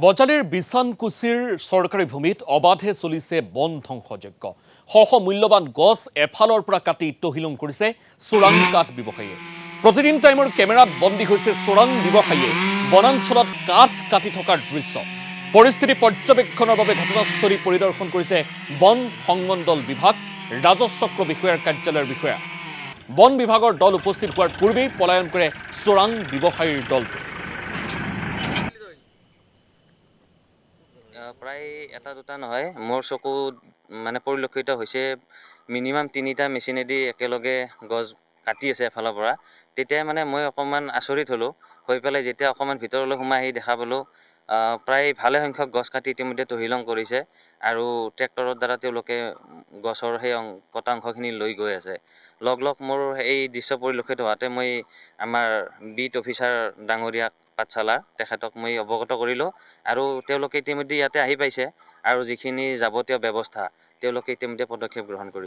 বজালিৰ বিছানকুছিৰ চৰকাৰী ভূমিত অবাধে চলিছে বন ধ্বংসযজ্ঞ। মূল্যৱান গছ এফালৰ পৰা কাটি তহিলং কৰিছে চোৰাং কাঠ ব্যৱসায়ীয়ে। প্ৰতিদিন টাইমৰ কেমেৰাত বন্দী হৈছে চোৰাং ব্যৱসায়ীয়ে বনাঞ্চলত কাঠ কাটি থকাৰ দৃশ্য। পৰিস্থিতি পৰ্যবেক্ষণৰ বাবে ঘটনাস্থলী পৰিদৰ্শন কৰিছে বন সংমণ্ডল বিভাগ, ৰাজচক্ৰ বিষয়াৰ কাৰ্যালয়ৰ বিষয়া। বন বিভাগৰ দল উপস্থিত হোৱাৰ পূৰ্বেই পলায়ন কৰে চোৰাং ব্যৱসায়ীৰ দলটো। প্ৰায় এটা দুটা নহয়, মোৰ চকুত মানে পৰিলক্ষিত হৈছে মিনিমাম 3টা মেচিনেদি একেলগে গছ কাটি আছে এফালৰ পৰা। তেতিয়াই মানে মই অকণমান আচৰিত হ'লোঁ, হৈ পেলাই যেতিয়া অকণমান ভিতৰলৈ সোমাই আহি দেখা পালোঁ প্ৰায় ভালে সংখ্যক গছ কাটি ইতিমধ্যে তহিলং কৰিছে আৰু ট্ৰেক্টৰৰ দ্বাৰা তেওঁলোকে গছৰ সেই কটা অংশখিনি লৈ গৈ আছে। লগ মোৰ এই দৃশ্য পৰিলক্ষিত হোৱাতে মই আমাৰ বিট অফিচাৰ ডাঙৰীয়াক পাঠশালা তেখেতক মই অৱগত কৰিলোঁ আৰু তেওঁলোকে ইতিমধ্যে ইয়াতে আহি পাইছে আৰু যিখিনি যাৱতীয় ব্যৱস্থা তেওঁলোকে ইতিমধ্যে পদক্ষেপ গ্ৰহণ কৰিছে।